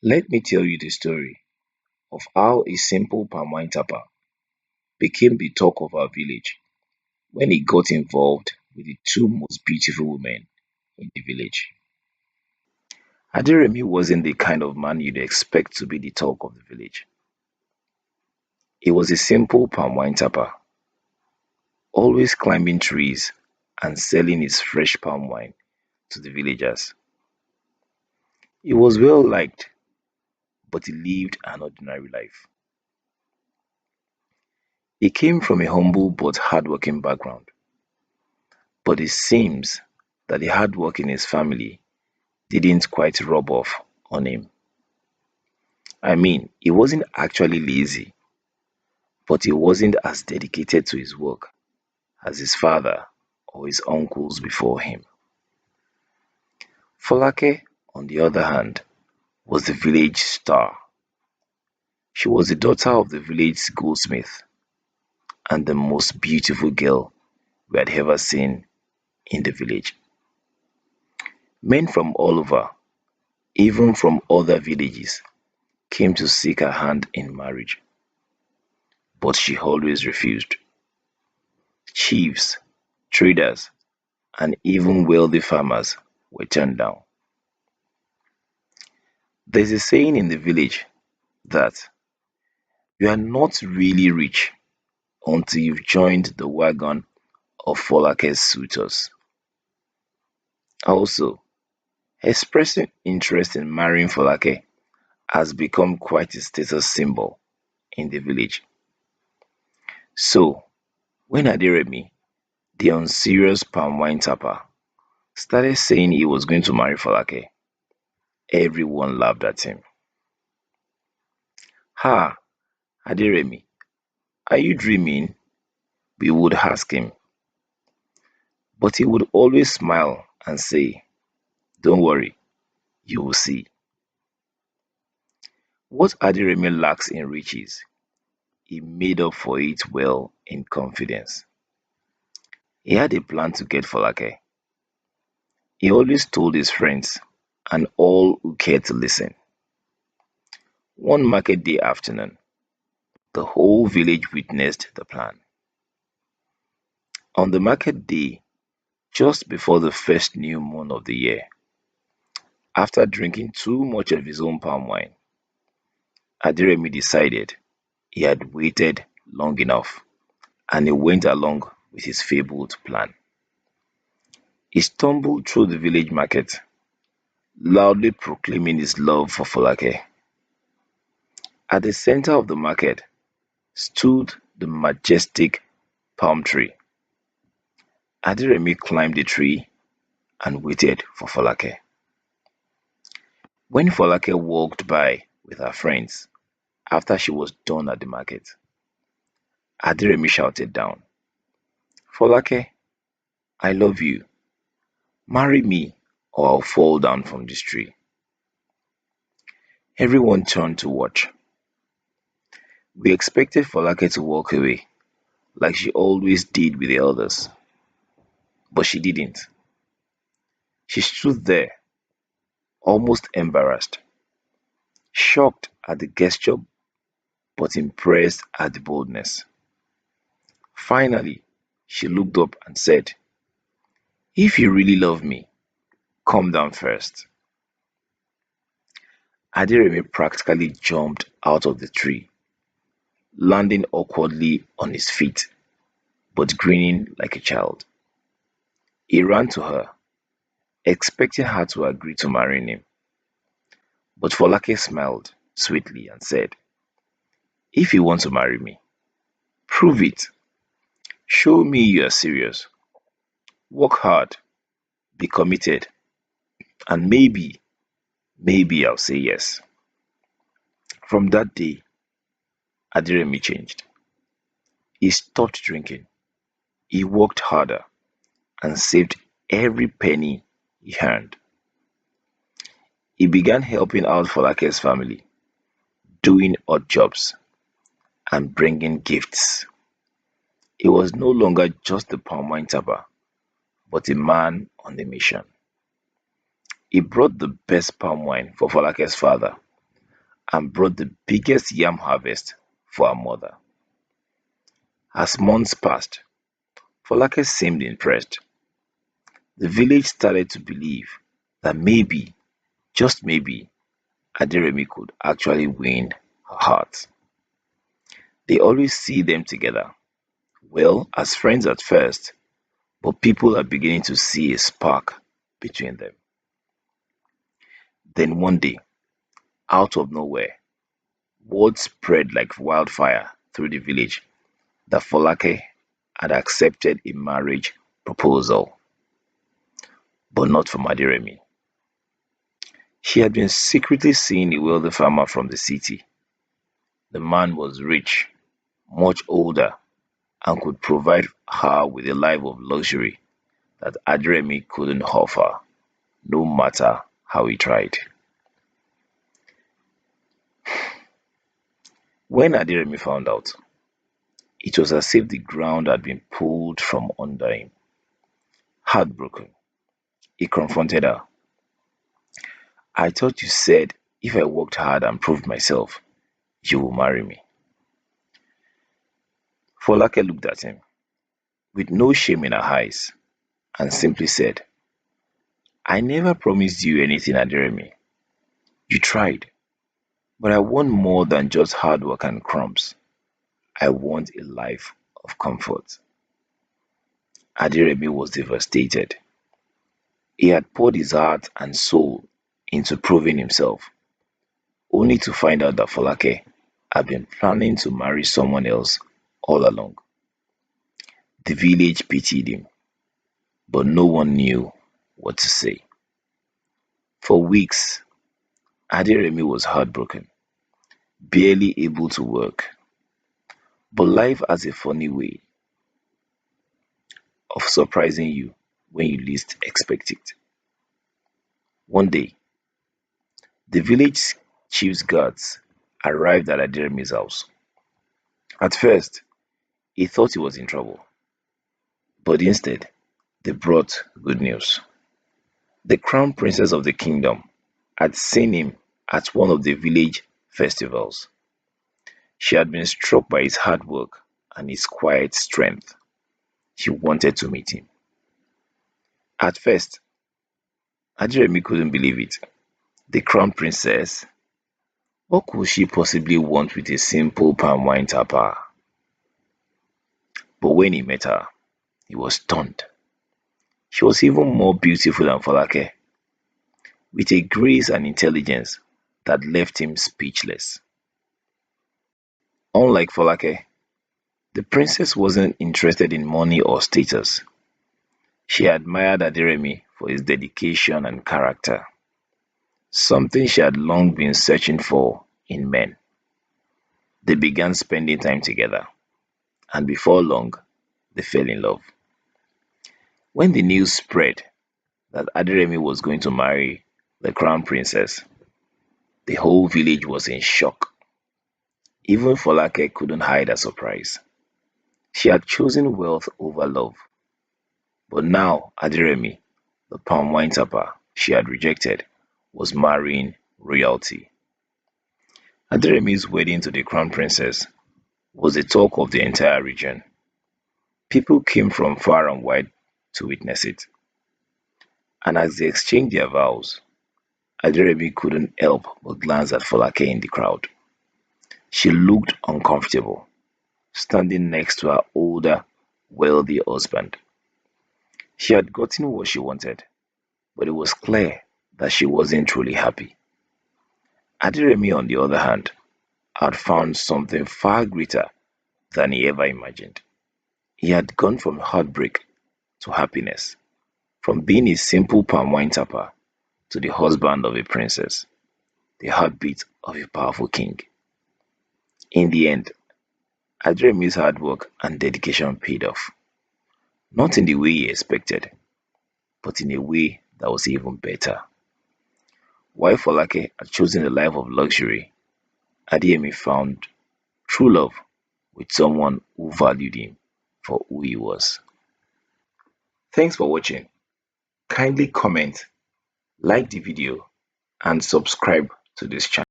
Let me tell you the story of how a simple palm wine tapper became the talk of our village when he got involved with the two most beautiful women in the village. Adiremi wasn't the kind of man you'd expect to be the talk of the village. He was a simple palm wine tapper, always climbing trees and selling his fresh palm wine to the villagers. He was well liked, but he lived an ordinary life. He came from a humble but hardworking background, but it seems that the hard work in his family didn't quite rub off on him. I mean, he wasn't actually lazy, but he wasn't as dedicated to his work as his father or his uncles before him. Folake, on the other hand, was the village star. She was the daughter of the village goldsmith and the most beautiful girl we had ever seen in the village. Men from all over, even from other villages, came to seek her hand in marriage, but she always refused. Chiefs, traders, and even wealthy farmers were turned down. There's a saying in the village that you are not really rich until you've joined the wagon of Folake's suitors. Also, expressing interest in marrying Folake has become quite a status symbol in the village. So, when Adiremi, the unserious palm wine tapper, started saying he was going to marry Folake, everyone laughed at him. Ha, Adiremi, are you dreaming? We would ask him. But he would always smile and say, don't worry, you will see. What Adiremi lacks in riches, he made up for it well in confidence. He had a plan to get Folake. He always told his friends and all who cared to listen. One market day afternoon, the whole village witnessed the plan. On the market day, just before the first new moon of the year, after drinking too much of his own palm wine, Adiremi decided he had waited long enough and he went along with his fabled plan. He stumbled through the village market, loudly proclaiming his love for Folake. At the center of the market stood the majestic palm tree. Adiremi climbed the tree and waited for Folake. When Folake walked by with her friends after she was done at the market, Adiremi shouted down, Folake, I love you. Marry me or I'll fall down from this tree. Everyone turned to watch. We expected Folake to walk away, like she always did with the others, but she didn't. She stood there, almost embarrassed, shocked at the gesture but impressed at the boldness. Finally, she looked up and said, if you really love me, come down first. Adiremi practically jumped out of the tree, landing awkwardly on his feet, but grinning like a child. He ran to her, expecting her to agree to marrying him. But Folake smiled sweetly and said, if you want to marry me, prove it. Show me you are serious. Work hard, be committed, and maybe I'll say yes. From that day, Adiremi changed. He stopped drinking, he worked harder, and saved every penny he earned. He began helping out Folake's family, doing odd jobs, and bringing gifts. He was no longer just a palm wine tapper, but a man on a mission. He brought the best palm wine for Folake's father, and brought the biggest yam harvest for her mother. As months passed, Folake seemed impressed. The village started to believe that maybe, just maybe, Aderemi could actually win her heart. They always see them together, well, as friends at first, but people are beginning to see a spark between them. Then one day, out of nowhere, word spread like wildfire through the village that Folake had accepted a marriage proposal, but not from Aderemi. She had been secretly seeing a wealthy farmer from the city. The man was rich, much older, and could provide her with a life of luxury that Aderemi couldn't offer, no matter how he tried. When Aderemi found out, it was as if the ground had been pulled from under him. Heartbroken, he confronted her. I thought you said if I worked hard and proved myself, you will marry me. Folake looked at him with no shame in her eyes and simply said, I never promised you anything, Aderemi. You tried, but I want more than just hard work and crumbs. I want a life of comfort. Aderemi was devastated. He had poured his heart and soul into proving himself, only to find out that Folake had been planning to marry someone else all along. The village pitied him, but no one knew what to say. For weeks, Aderemi was heartbroken, barely able to work. But life has a funny way of surprising you when you least expect it. One day, the village chief's guards arrived at Aderemi's house. At first, he thought he was in trouble, but instead, they brought good news. The crown princess of the kingdom had seen him at one of the village festivals. She had been struck by his hard work and his quiet strength. She wanted to meet him. At first, Adiremi couldn't believe it. The crown princess? What could she possibly want with a simple palm wine tapper? But when he met her, he was stunned. She was even more beautiful than Falake, with a grace and intelligence that left him speechless. Unlike Falake, the princess wasn't interested in money or status. She admired Adiremi for his dedication and character, something she had long been searching for in men. They began spending time together, and before long, they fell in love. When the news spread that Adiremi was going to marry the crown princess, the whole village was in shock. Even Folake couldn't hide her surprise. She had chosen wealth over love, but now Adiremi, the palm wine tapper she had rejected, was marrying royalty. Adiremi's wedding to the crown princess was the talk of the entire region. People came from far and wide to witness it, and as they exchanged their vows, Adiremi couldn't help but glance at Folake in the crowd. She looked uncomfortable, standing next to her older, wealthy husband. She had gotten what she wanted, but it was clear that she wasn't truly happy. Adiremi, on the other hand, had found something far greater than he ever imagined. He had gone from heartbreak to happiness, from being a simple palm wine tapper to the husband of a princess, the heartbeat of a powerful king. In the end, Adiremi's hard work and dedication paid off, not in the way he expected, but in a way that was even better. While Folake had chosen a life of luxury, Adeyemi found true love with someone who valued him for who he was. Thanks for watching. Kindly comment, like the video, and subscribe to this channel.